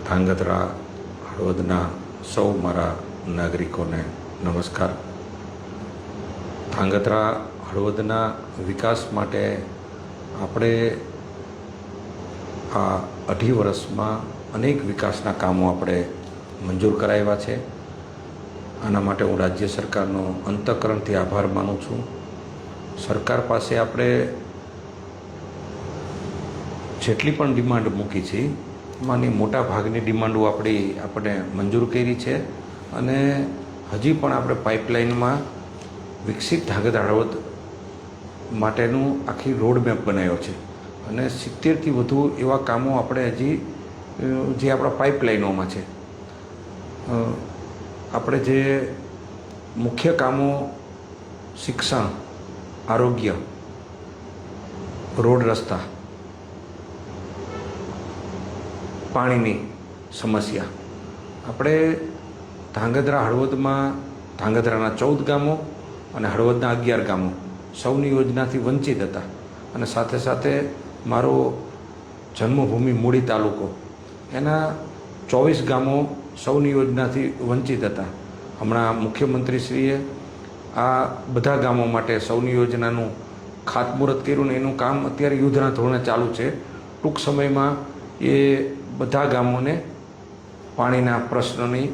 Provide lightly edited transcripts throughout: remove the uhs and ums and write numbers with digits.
ધાંગધ્રા હળવદના સૌ મારા નાગરિકોને નમસ્કાર. ધાંગધ્રા હળવદના વિકાસ માટે આપણે આ 2.5 વર્ષમાં અનેક વિકાસના કામો આપણે મંજૂર કરાવ્યા છે. આના માટે હું રાજ્ય સરકારનો અંતઃકરણથી આભાર માનું છું. સરકાર પાસે આપણે જેટલી પણ ડિમાન્ડ મૂકી છે એમાંની મોટા ભાગની ડિમાન્ડો આપણે મંજૂર કરી છે અને હજી પણ આપણે પાઇપલાઇનમાં વિકસિત ધાંગધ્રા હળવદ માટેનું આખી રોડમેપ બનાવ્યો છે અને 70થી વધુ એવા કામો આપણે હજી જે આપણા પાઇપલાઇનોમાં છે. આપણે જે મુખ્ય કામો શિક્ષણ, આરોગ્ય, રોડ રસ્તા, પાણીની સમસ્યા, આપણે ધાંગધ્રા હળવદમાં ધાંગધ્રાના 14 ગામો અને હળવદના 11 ગામો સૌની યોજનાથી વંચિત હતા અને સાથે સાથે મારો જન્મભૂમિ મૂળી તાલુકો એના 24 ગામો સૌની યોજનાથી વંચિત હતા. હમણાં મુખ્યમંત્રીશ્રીએ આ બધા ગામો માટે સૌની યોજનાનું ખાતમુહૂર્ત કર્યું ને એનું કામ અત્યારે યુદ્ધના ધોરણે ચાલુ છે. ટૂંક સમયમાં એ બધા ગામોને પાણીના પ્રશ્નોની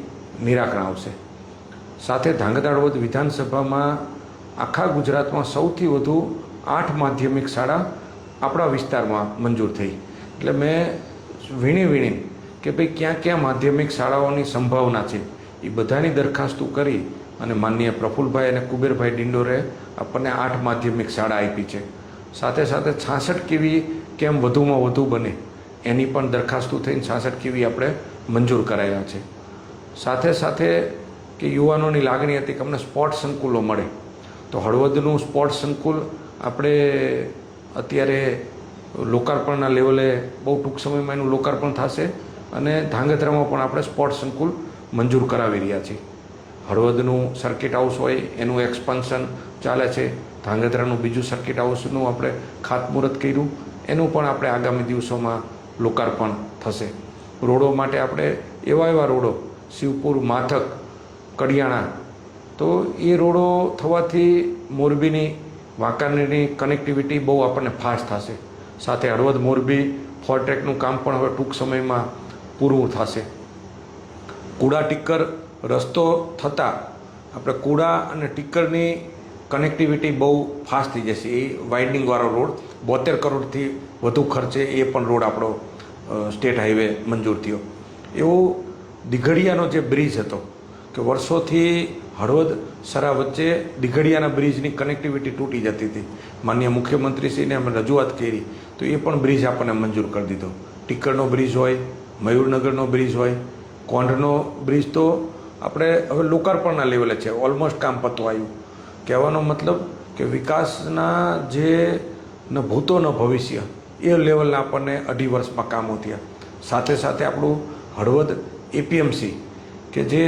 નિરાકરણ આવશે. સાથે ધાંગધ્રા હળવદ વિધાનસભામાં આખા ગુજરાતમાં સૌથી વધુ 8 માધ્યમિક શાળા આપણા વિસ્તારમાં મંજૂર થઈ. એટલે મેં વીણી કે ભાઈ ક્યાં ક્યાં માધ્યમિક શાળાઓની સંભાવના છે એ બધાની દરખાસ્તો કરી અને માનનીય પ્રફુલભાઈ અને કુબેરભાઈ ડિંડોરે આપણને 8 માધ્યમિક શાળા આપી છે. સાથે સાથે 66 કેવી કેમ વધુમાં વધુ બને એની પણ દરખાસ્તો થઈને 66 કેવી આપણે મંજૂર કરાવ્યા છે. સાથે સાથે કે યુવાનોની લાગણી હતી કે અમને સ્પોર્ટ્સ સંકુલો મળે, તો હળવદનું સ્પોર્ટ્સ સંકુલ આપણે અત્યારે લોકાર્પણના લેવલે બહુ ટૂંક સમયમાં એનું લોકાર્પણ થશે અને ધાંગધ્રામાં પણ આપણે સ્પોર્ટ્સ સંકુલ મંજૂર કરાવી રહ્યા છીએ. હળવદનું સર્કિટ હાઉસ હોય એનું એક્સપાન્શન ચાલે છે. ધાંગધ્રાનું બીજું સર્કિટ હાઉસનું આપણે ખાતમુહૂર્ત કર્યું, એનું પણ આપણે આગામી દિવસોમાં લોકાર્પણ થશે. રોડો માટે આપણે એવા રોડો શિવપુર, માથક, કડિયાણા, તો એ રોડો થવાથી મોરબીની વાંકાનેરની કનેક્ટિવિટી બહુ આપણને ફાસ્ટ થશે. સાથે હળવદ મોરબી 4 ટ્રેકનું કામ પણ હવે ટૂંક સમયમાં પૂરું થશે. કુડા ટીકર રસ્તો થતાં આપણે કુડા અને ટીકરની કનેક્ટિવિટી બહુ ફાસ્ટ થઈ જશે. એ વાઇડનિંગવાળો રોડ 72 કરોડથી વધુ ખર્ચે એ પણ રોડ આપણો સ્ટેટ હાઈવે મંજૂર થયો. એવો દિઘડિયાનો જે બ્રિજ હતો કે વર્ષોથી હળવદ સરા વચ્ચે દિઘડિયાના બ્રિજની કનેક્ટિવિટી તૂટી જતી હતી. માનનીય મુખ્યમંત્રીશ્રીને અમે રજૂઆત કરી તો એ પણ બ્રિજ આપણને મંજૂર કરી દીધો. ટીકરનો બ્રિજ હોય, મયુરનગરનો બ્રિજ હોય, કોંઢનો બ્રિજ તો આપણે હવે લોકાર્પણના લેવલે છે, ઓલમોસ્ટ કામ પતવા આવ્યું. કહેવાનો મતલબ કે વિકાસના જે ન ભૂતો ન ભવિષ્ય એ લેવલના આપણને 2.5 વર્ષમાં કામો થયા. સાથે સાથે આપણું હળવદ એપીએમસી કે જે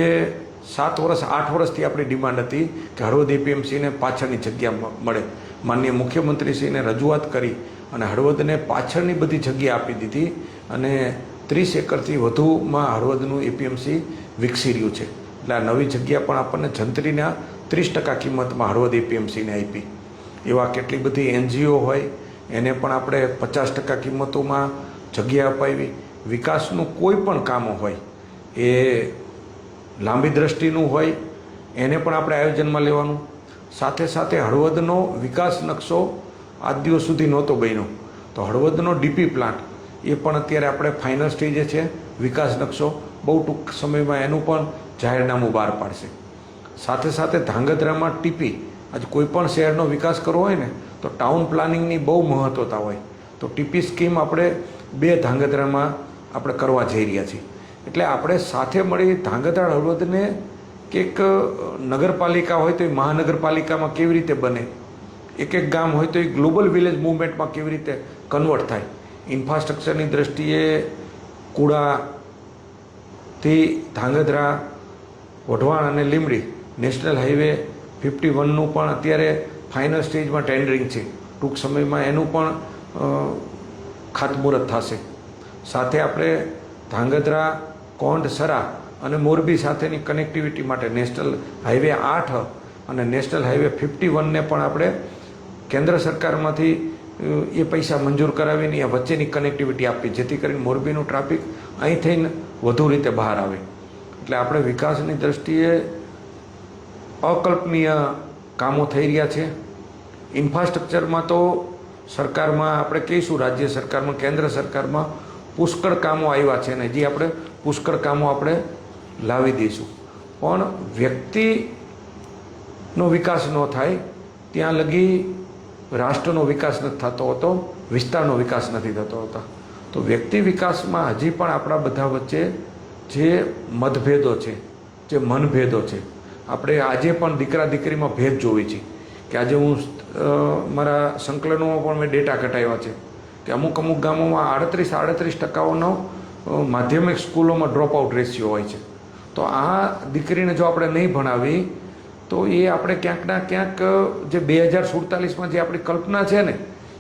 7 વર્ષ 8 વર્ષથી આપણી ડિમાન્ડ હતી કે હળવદ એપીએમસીને પાછળની જગ્યા મળે. માનનીય મુખ્યમંત્રીશ્રીને રજૂઆત કરી અને હળવદને પાછળની બધી જગ્યા આપી દીધી અને 30 એકરથી વધુમાં હળવદનું એપીએમસી વિકસી રહ્યું છે. એટલે આ નવી જગ્યા પણ આપણને જંત્રીના 30% કિંમતમાં હળવદ એપીએમસીને આપી. એવા કેટલી બધી એનજીઓ હોય એને પણ આપણે 50% કિંમતોમાં જગ્યા અપાવી. વિકાસનું કોઈ પણ કામો હોય એ લાંબી દ્રષ્ટિનું હોય એને પણ આપણે આયોજનમાં લેવાનું. સાથે સાથે હળવદનો વિકાસ નકશો આજ દિવસ સુધી નહોતો બન્યો, તો હળવદનો ડીપી પ્લાન્ટ એ પણ અત્યારે આપણે ફાઇનલ સ્ટેજે છે. વિકાસ નકશો બહુ ટૂંક સમયમાં એનું પણ જાહેરનામું બહાર પાડશે. સાથે સાથે ધાંગધ્રામાં ટીપી, આજે કોઈ પણ શહેરનો વિકાસ કરવો હોય ને તો ટાઉન પ્લાનિંગની બહુ મહત્ત્વતા હોય, તો ટીપી સ્કીમ આપણે 2 ધાંગધ્રામાં આપણે કરવા જઈ રહ્યા છીએ. એટલે આપણે સાથે મળી ધાંગધ્રા હળવદને કે એક નગરપાલિકા હોય તો એ મહાનગરપાલિકામાં કેવી રીતે બને, એક ગામ હોય તો એ ગ્લોબલ વિલેજ મૂવમેન્ટમાં કેવી રીતે કન્વર્ટ થાય. ઇન્ફ્રાસ્ટ્રક્ચરની દૃષ્ટિએ કુડાથી ધાંગધ્રા, વઢવાણ અને લીંબડી નેશનલ હાઈવે 51નું પણ અત્યારે ફાઇનલ સ્ટેજમાં ટેન્ડરિંગ છે. ટૂંક સમયમાં એનું પણ ખાતમુહૂર્ત થશે. સાથે આપણે ધાંગધ્રા કોંઢ સરા અને મોરબી સાથેની કનેક્ટિવિટી માટે નેશનલ હાઈવે 8 અને નેશનલ હાઈવે 51ને પણ આપણે કેન્દ્ર સરકારમાંથી એ પૈસા મંજૂર કરાવીને એ વચ્ચેની કનેક્ટિવિટી આપી, જેથી કરીને મોરબીનું ટ્રાફિક અહીં થઈને વધુ રીતે બહાર આવે. એટલે આપણે વિકાસની દ્રષ્ટિએ અકલ્પનીય કામો થઈ રહ્યા છે. ઇન્ફ્રાસ્ટ્રક્ચરમાં તો સરકારમાં આપણે કહીશું, રાજ્ય સરકારમાં, કેન્દ્ર સરકારમાં પુષ્કળ કામો આવ્યા છે અને હજી આપણે પુષ્કળ કામો આપણે લાવી દઈશું. પણ વ્યક્તિનો વિકાસ ન થાય ત્યાં લગી રાષ્ટ્રનો વિકાસ નથી થતો હતો, વિસ્તારનો વિકાસ નથી થતો હતો. તો વ્યક્તિ વિકાસમાં હજી પણ આપણા બધા વચ્ચે જે મતભેદો છે, જે મનભેદો છે, આપણે આજે પણ દીકરા દીકરીમાં ભેદ જોઈ છે. કે આજે હું મારા સંકલનોમાં પણ મેં ડેટા કઢાવ્યા છે કે અમુક અમુક ગામોમાં 38% માધ્યમિક સ્કૂલોમાં ડ્રોપ આઉટ રેશિયો હોય છે. તો આ દીકરીને જો આપણે નહીં ભણાવી તો એ આપણે ક્યાંકના ક્યાંક જે 2047માં જે આપણી કલ્પના છે ને,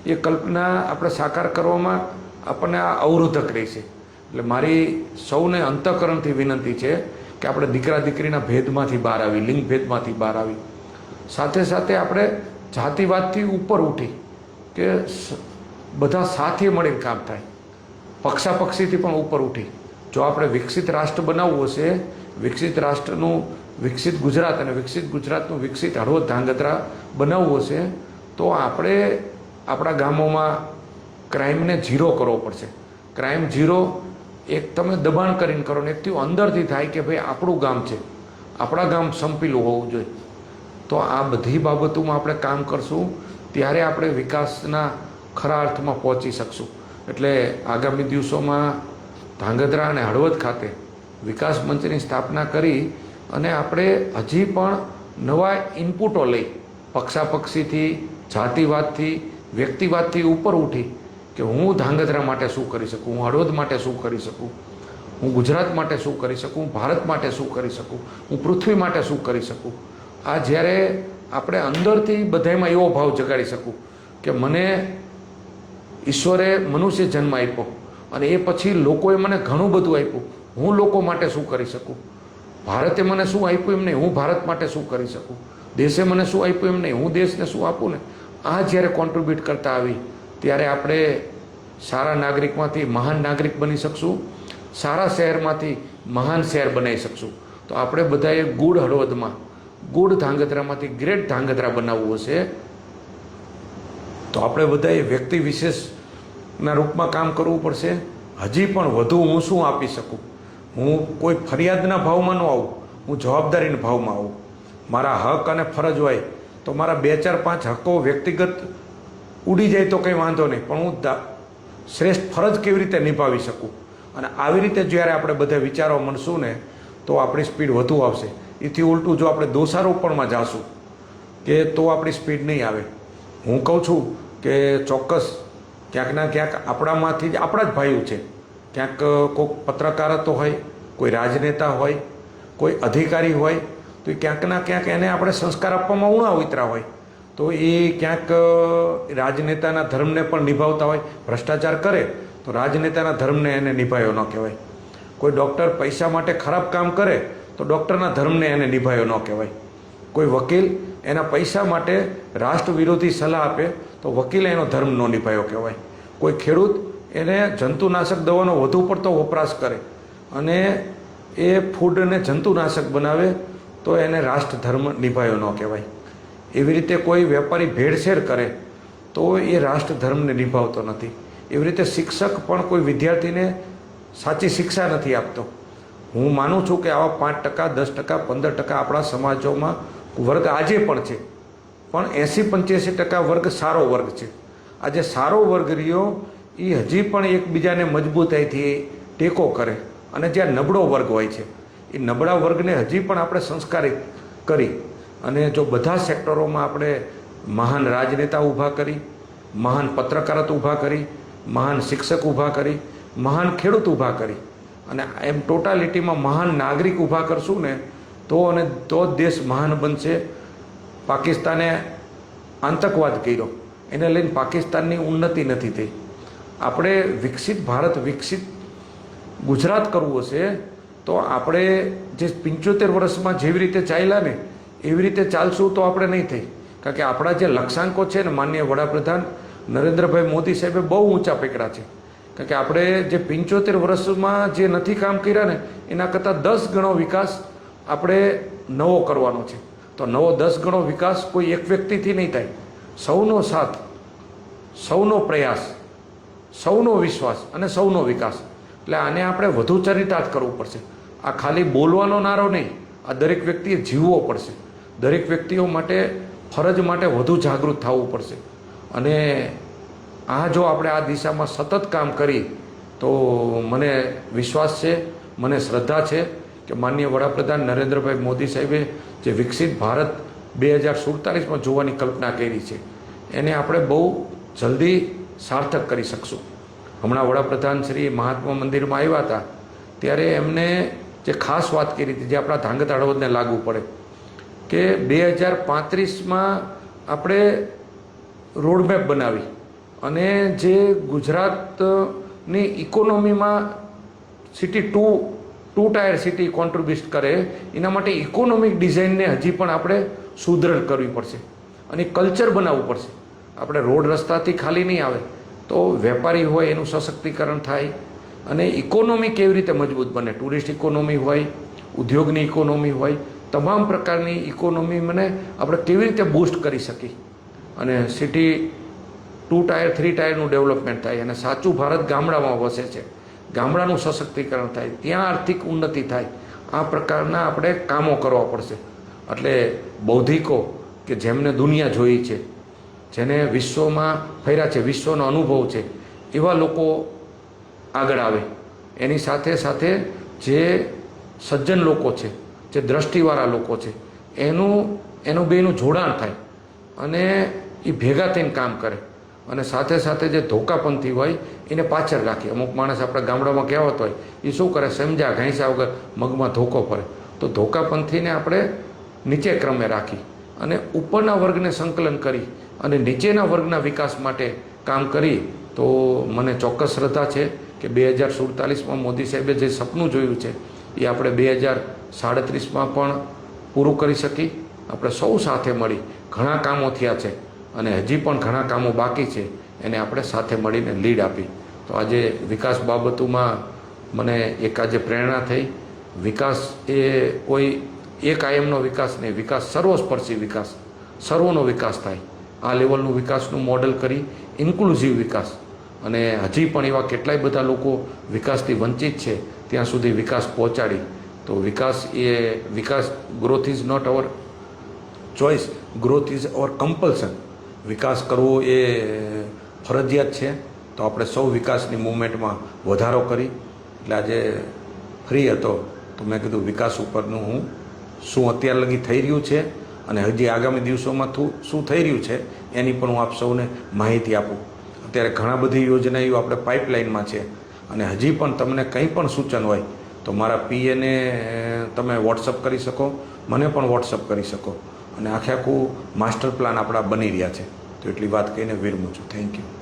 એ કલ્પના આપણે સાકાર કરવામાં આપણને આ અવરોધક રહેશે. એટલે મારી સૌને અંતઃકરણથી વિનંતી છે કે આપણે દીકરા દીકરીના ભેદમાંથી બહાર આવી, લિંગ ભેદમાંથી બહાર આવી, સાથે સાથે આપણે જાતિવાદથી ઉપર ઉઠી કે બધા સાથે મળીને કામ થાય, પક્ષાપક્ષીથી પણ ઉપર ઉઠી. જો આપણે વિકસિત રાષ્ટ્ર બનાવવું હશે, વિકસિત રાષ્ટ્રનું વિકસિત ગુજરાત અને વિકસિત ગુજરાતનું વિકસિત હળવદ ધાંગધ્રા બનાવવું હશે તો આપણે આપણા ગામોમાં ક્રાઇમને ઝીરો કરવો પડશે. ક્રાઇમ ઝીરો એક તમે દબાણ કરીને કરો ને એકથી અંદરથી થાય કે ભાઈ આપણું ગામ છે, આપણા ગામ સંપીલું હોવું જોઈએ. તો આ બધી બાબતોમાં આપણે કામ કરશું ત્યારે આપણે વિકાસના ખરા અર્થમાં પહોંચી શકશું. એટલે આગામી દિવસોમાં ધાંગધ્રા અને હળવદ ખાતે વિકાસ મંચની સ્થાપના કરી અને આપણે હજી પણ નવા ઇનપુટો લઈ, પક્ષાપક્ષીથી, જાતિવાદથી, વ્યક્તિવાદથી ઉપર ઉઠી કે હું ધાંગધ્રા માટે શું કરી શકું, હું હળવદ માટે શું કરી શકું, હું ગુજરાત માટે શું કરી શકું, હું ભારત માટે શું કરી શકું, હું પૃથ્વી માટે શું કરી શકું. આ જ્યારે આપણે અંદરથી બધામાં એવો ભાવ જગાડી શકું કે મને ઈશ્વરે મનુષ્ય જન્મ આપ્યો અને એ પછી લોકોએ મને ઘણું બધું આપ્યું, હું લોકો માટે શું કરી શકું, ભારતે મને શું આપ્યું એમ નહીં, હું ભારત માટે શું કરી શકું, દેશે મને શું આપ્યું એમ નહીં, હું દેશને શું આપું ને. આ જ્યારે કોન્ટ્રીબ્યુટ કરતા આવી ત્યારે આપણે સારા નાગરિકમાંથી મહાન નાગરિક બની શકશું, સારા શહેરમાંથી મહાન શહેર બનાવી શકશું. તો આપણે બધાએ ગુડ હળવદમાં, ગુડ ધાંગધ્રામાંથી ગ્રેટ ધાંગધ્રા બનાવવું હશે તો આપણે બધાએ વ્યક્તિ વિશેષના રૂપમાં કામ કરવું પડશે. હજી પણ વધુ હું શું આપી શકું, હું કોઈ ફરિયાદના ભાવમાં ન આવું, હું જવાબદારીના ભાવમાં આવું. મારા હક અને ફરજ હોય તો મારા 2, 4, 5 હકો વ્યક્તિગત ઉડી જાય તો કંઈ વાંધો નહીં, પણ હું શ્રેષ્ઠ ફરજ કેવી રીતે નિભાવી શકું. અને આવી રીતે જ્યારે આપણે બધા વિચારવા મળશું ને તો આપણી સ્પીડ વધુ આવશે. એથી ઉલટું જો આપણે દોષારોપણમાં જાશું કે તો આપણી સ્પીડ નહીં આવે. હું કહું છું કે ચોક્કસ ક્યાંકના ક્યાંક આપણામાંથી જ આપણા જ ભાઈઓ છે, ક્યાંક કોઈક પત્રકારત્વ હોય, કોઈ રાજનેતા હોય, કોઈ અધિકારી હોય તો એ ક્યાંકના ક્યાંક એને આપણે સંસ્કાર આપવામાં ઉણા ઉતરા હોય તો એ ક્યાંક રાજનેતાના ધર્મને પણ નિભાવતા હોય. ભ્રષ્ટાચાર કરે તો રાજનેતાના ધર્મને એને નિભાવ્યો ન કહેવાય. કોઈ ડૉક્ટર પૈસા માટે ખરાબ કામ કરે તો ડૉક્ટરના ધર્મને એને નિભાવ્યો ન કહેવાય. કોઈ વકીલ એના પૈસા માટે રાષ્ટ્ર વિરોધી સલાહ આપે તો વકીલે એનો ધર્મ ન નિભાવ્યો કહેવાય. કોઈ ખેડૂત એને જંતુનાશક દવાનો વધુ પડતો વપરાશ કરે અને એ ફૂડને જંતુનાશક બનાવે તો એને રાષ્ટ્ર ધર્મ નિભાવ્યો ન કહેવાય. એવી રીતે કોઈ વેપારી ભેળસેળ કરે તો એ રાષ્ટ્ર ધર્મને નિભાવતો નથી. એવી રીતે શિક્ષક પણ કોઈ વિદ્યાર્થીને સાચી શિક્ષા નથી આપતો. હું માનું છું કે આવા 5%, 10%, 15% આપણા સમાજોમાં વર્ગ આજે પણ છે, પણ 80-85% વર્ગ સારો વર્ગ છે. આજે સારો વર્ગ રહ્યો એ હજી પણ એકબીજાને મજબૂતાઈથી ટેકો કરે અને જ્યાં નબળો વર્ગ હોય છે એ નબળા વર્ગને હજી પણ આપણે સંસ્કારિત કરી અને જો બધા સેક્ટરોમાં આપણે મહાન રાજનેતા ઊભા કરી, મહાન પત્રકારત્વ ઊભા કરી, મહાન શિક્ષક ઊભા કરી, મહાન ખેડૂત ઊભા કરી અને એમ ટોટાલિટીમાં મહાન નાગરિક ઊભા કરશું ને તો જ દેશ મહાન બનશે. પાકિસ્તાને આતંકવાદ કર્યો, એને લઈને પાકિસ્તાનની ઉન્નતિ નથી થઈ. આપણે વિકસિત ભારત, વિકસિત ગુજરાત કરવું હશે તો આપણે જે 75 વર્ષમાં જેવી રીતે ચાલ્યા ને એવી રીતે ચાલશું તો આપણે નહીં થઈ, કારણ કે આપણા જે લક્ષ્યાંકો છે ને માનનીય વડાપ્રધાન નરેન્દ્રભાઈ મોદી સાહેબે બહુ ઊંચા પકડ્યા છે. કારણ કે આપણે જે 75 વર્ષમાં જે નથી કામ કર્યા ને એના કરતાં 10 ગણો વિકાસ આપણે નવો કરવાનો છે. તો નવો 10 ગણો વિકાસ કોઈ એક વ્યક્તિથી નહીં થાય, સૌનો સાથ, સૌનો પ્રયાસ, સૌનો વિશ્વાસ અને સૌનો વિકાસ. એટલે આને આપણે વધુ ચરિતાર્થ કરવું પડશે. આ ખાલી બોલવાનો નારો નહીં, આ દરેક વ્યક્તિએ જીવવો પડશે. દરેક વ્યક્તિઓ માટે ફરજ માટે વધુ જાગૃત થવું પડશે. અને આ જો આપણે આ દિશામાં સતત કામ કરી તો મને વિશ્વાસ છે, મને શ્રદ્ધા છે કે માનનીય વડાપ્રધાન નરેન્દ્રભાઈ મોદી સાહેબે જે વિકસિત ભારત 2047માં જોવાની કલ્પના કરી છે એને આપણે બહુ જલ્દી સાર્થક કરી શકશું. હમણાં વડાપ્રધાન શ્રી મહાત્મા મંદિરમાં આવ્યા હતા ત્યારે એમને જે ખાસ વાત કરી હતી, જે આપણા ધાંગધ્રા હળવદને લાગુ પડે, કે 2035માં આપણે રોડમેપ બનાવી અને જે ગુજરાતની ઇકોનોમીમાં city two tier city contribute કરે એના માટે ઇકોનોમિક ડિઝાઇનને હજી પણ આપણે સુદૃઢ કરવી પડશે અને કલ્ચર બનાવવું પડશે. આપણે રોડ રસ્તાથી ખાલી નહીં આવે તો વેપારી હોય એનું સશક્તિકરણ થાય અને ઇકોનોમી કેવી રીતે મજબૂત બને, ટુરિસ્ટ ઇકોનોમી હોય, ઉદ્યોગની ઇકોનોમી હોય, તમામ પ્રકારની ઇકોનોમીને આપણે કેવી રીતે બૂસ્ટ કરી શકીએ અને સિટી 2 ટાયર 3 ટાયરનું ડેવલપમેન્ટ થાય અને સાચું ભારત ગામડામાં વસે છે, ગામડાનું સશક્તિકરણ થાય, ત્યાં આર્થિક ઉન્નતિ થાય. આ પ્રકારના આપણે કામો કરવા પડશે. એટલે બૌદ્ધિકો કે જેમને દુનિયા જોઈ છે, જેને વિશ્વમાં ફર્યા છે, વિશ્વનો અનુભવ છે, એવા લોકો આગળ આવે. એની સાથે સાથે જે સજ્જન લોકો છે, જે દ્રષ્ટિવાળા લોકો છે, એનું બેનું જોડાણ થાય અને એ ભેગા થઈને કામ કરે. અને સાથે સાથે જે ધોકાપંથી હોય એને પાછળ રાખી. અમુક માણસ આપણા ગામડામાં કહેવત હોય, એ શું કરે, સમજ્યા ઘાંસ્યા વગર મગમાં ધોકો ફરે. તો ધોકાપંથીને આપણે નીચે ક્રમે રાખી અને ઉપરના વર્ગને સંકલન કરી અને નીચેના વર્ગના વિકાસ માટે કામ કરી તો મને ચોક્કસ શ્રદ્ધા છે કે 2047માં મોદી સાહેબે જે સપનું જોયું છે એ આપણે 2037માં પણ પૂરું કરી શકી. આપણે સૌ સાથે મળી ઘણા કામો થયા છે અને હજી પણ ઘણા કામો બાકી છે, એને આપણે સાથે મળીને લીડ આપી. તો આજે વિકાસ બાબતોમાં મને એક આજે પ્રેરણા થઈ. વિકાસ એ કોઈ એક આયામનો વિકાસ નહીં, વિકાસ સર્વસ્પર્શી વિકાસ, સર્વનો વિકાસ થાય. આ લેવલનું વિકાસનું મોડલ કરી ઇન્ક્લુઝિવ વિકાસ. અને હજી પણ એવા કેટલાય બધા લોકો વિકાસથી વંચિત છે ત્યાં સુધી વિકાસ પહોંચાડી. તો વિકાસ growth is not our choice, growth is our compulsion. વિકાસ કરવો એ ફરજિયાત છે. તો આપણે સૌ વિકાસની મૂવમેન્ટમાં વધારો કરી. એટલે આજે ફ્રી હતો તો મેં કીધું વિકાસ ઉપરનું હું શું અત્યાર લગી થઈ રહ્યું છે અને હજી આગામી દિવસોમાં શું થઈ રહ્યું છે એની પણ હું આપ સૌને માહિતી આપું. અત્યારે ઘણા બધી યોજનાઓ આપણે પાઇપલાઇનમાં છે અને હજી પણ તમને કંઈ પણ સૂચન હોય તો મારા પીએને તમે વોટ્સઅપ કરી શકો, મને પણ વોટ્સઅપ કરી શકો. અને આખું માસ્ટર પ્લાન આપણા બની રહ્યા છે. તો એટલી વાત કહીને વિરમું છું. Thank you.